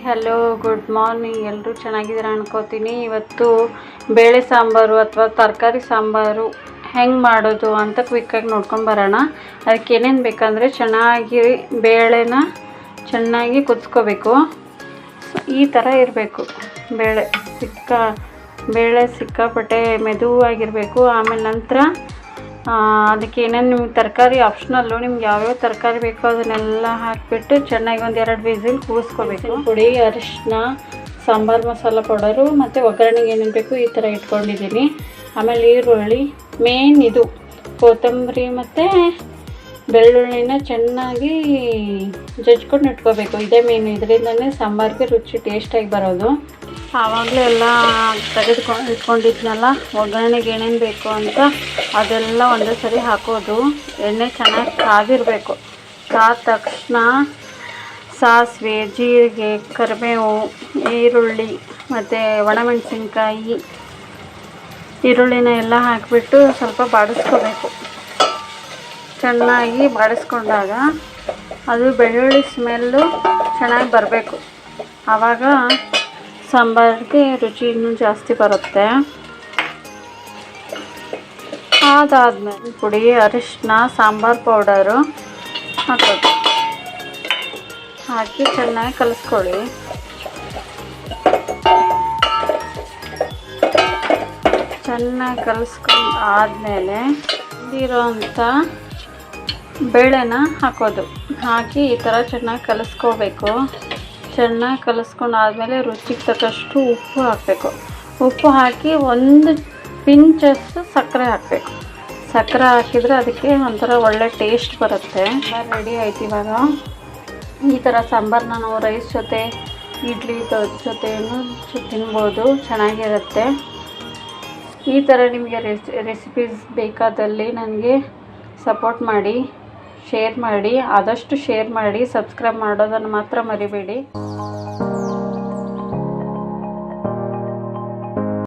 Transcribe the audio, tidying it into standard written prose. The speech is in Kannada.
Hello good morning. ಎಲ್ಲರೂ ಚೆನ್ನಾಗಿದ್ದೀರಾ ಅನ್ಕೋತೀನಿ. ಇವತ್ತು ಬೇಳೆ ಸಾಂಬಾರು ಅಥವಾ ತರಕಾರಿ ಸಾಂಬಾರು ಹೆಂಗೆ ಮಾಡೋದು ಅಂತ ಕ್ವಿಕ್ಕಾಗಿ ನೋಡ್ಕೊಂಡು ಬರೋಣ. ಅದಕ್ಕೆ ಏನೇನು ಬೇಕಂದರೆ ಚೆನ್ನಾಗಿ ಬೇಳೆನ ಚೆನ್ನಾಗಿ ಕುದಿಸ್ಕೋಬೇಕು. ಈ ಥರ ಇರಬೇಕು ಬೇಳೆ ಸಿಕ್ಕಾಪಟ್ಟೆ ಮೆದುವಾಗಿರಬೇಕು. ಆಮೇಲೆ ನಂತರ ಅದಕ್ಕೆ ಏನೇನು ನಿಮ್ಗೆ ತರಕಾರಿ ಆಪ್ಷನಲ್ಲು, ನಿಮ್ಗೆ ಯಾವ್ಯಾವ ತರಕಾರಿ ಬೇಕೋ ಅದನ್ನೆಲ್ಲ ಹಾಕಿಬಿಟ್ಟು ಚೆನ್ನಾಗಿ ಒಂದು 2 ವಿಸಿಲ್ ಕೂಗಿಸ್ಕೋಬೇಕು. ಪುಡಿ, ಅರಿಶಿನ, ಸಾಂಬಾರು ಮಸಾಲ ಪೌಡರು ಮತ್ತು ಒಗ್ಗರಣೆಗೆ ಏನೇನು ಬೇಕು ಈ ಥರ ಇಟ್ಕೊಂಡಿದ್ದೀನಿ. ಆಮೇಲೆ ಈರುಳ್ಳಿ, ಮೇನ್ ಇದು ಕೊತ್ತಂಬರಿ ಮತ್ತು ಬೆಳ್ಳುಳ್ಳಿನ ಚೆನ್ನಾಗಿ ಜಜ್ಕೊಂಡು ಇಟ್ಕೋಬೇಕು. ಇದೇ ಮೇನ್, ಇದರಿಂದನೇ ಸಾಂಬಾರಿಗೆ ರುಚಿ ಟೇಸ್ಟಾಗಿ ಬರೋದು. ಆವಾಗಲೇ ಎಲ್ಲ ತೆಗೆದುಕೊಂಡು ಇಟ್ಕೊಂಡಿದ್ನಲ್ಲ, ಒಗ್ಗರಣೆಗೆ ಏನೇನು ಬೇಕು ಅಂತ ಅದೆಲ್ಲ ಒಂದೇ ಸರಿ ಹಾಕೋದು. ಎಣ್ಣೆ ಚೆನ್ನಾಗಿ ಕಾದಿರಬೇಕು. ಕಾದ ತಕ್ಷಣ ಸಾಸಿವೆ, ಜೀರಿಗೆ, ಕರಿಬೇವು, ಈರುಳ್ಳಿ ಮತ್ತು ಒಣಮೆಣಸಿನ್ಕಾಯಿ, ಈರುಳ್ಳಿನ ಎಲ್ಲ ಹಾಕಿಬಿಟ್ಟು ಸ್ವಲ್ಪ ಬಾಡಿಸ್ಕೋಬೇಕು. ಚೆನ್ನಾಗಿ ಬಾಡಿಸ್ಕೊಂಡಾಗ ಅದು ಬೆಳ್ಳುಳ್ಳಿ ಸ್ಮೆಲ್ಲು ಚೆನ್ನಾಗಿ ಬರಬೇಕು. ಆವಾಗ ಸಾಂಬಾರಿಗೆ ರುಚಿ ಇನ್ನೂ ಜಾಸ್ತಿ ಬರುತ್ತೆ. ಅದಾದಮೇಲೆ ಪುಡಿ, ಅರಿಶಿನ, ಸಾಂಬಾರು ಪೌಡರು ಹಾಕೋದು. ಹಾಕಿ ಚೆನ್ನಾಗಿ ಕಲಿಸ್ಕೊಳ್ಳಿ. ಚೆನ್ನಾಗಿ ಕಲಿಸ್ಕೊಂಡು ಆದಮೇಲೆ ಇರೋಂಥ ಬೇಳೆನ ಹಾಕೋದು. ಹಾಕಿ ಈ ಥರ ಚೆನ್ನಾಗಿ ಕಲಿಸ್ಕೋಬೇಕು. ಚೆನ್ನಾಗಿ ಕಲಿಸ್ಕೊಂಡು ಆದಮೇಲೆ ರುಚಿಗೆ ತಕ್ಕಷ್ಟು ಉಪ್ಪು ಹಾಕಬೇಕು. ಉಪ್ಪು ಹಾಕಿ 1 ಪಿಂಚಷ್ಟು ಸಕ್ಕರೆ ಹಾಕಬೇಕು. ಸಕ್ಕರೆ ಹಾಕಿದರೆ ಅದಕ್ಕೆ ಒಂಥರ ಒಳ್ಳೆ ಟೇಸ್ಟ್ ಬರುತ್ತೆ. ರೆಡಿ ಆಯ್ತು. ಇವಾಗ ಈ ಥರ ಸಾಂಬಾರನ್ನ ನಾವು ರೈಸ್ ಜೊತೆ, ಇಡ್ಲಿ ಜೊತೆನೂ ತಿನ್ಬೋದು, ಚೆನ್ನಾಗಿರುತ್ತೆ. ಈ ಥರ ನಿಮಗೆ ರೆಸಿಪೀಸ್ ಬೇಕಾದಲ್ಲಿ ನನಗೆ ಸಪೋರ್ಟ್ ಮಾಡಿ, ಶೇರ್ ಮಾಡಿ, ಆದಷ್ಟು ಶೇರ್ ಮಾಡಿ, ಸಬ್ಸ್ಕ್ರೈಬ್ ಮಾಡೋದನ್ನು ಮಾತ್ರ ಮರಿಬೇಡಿ.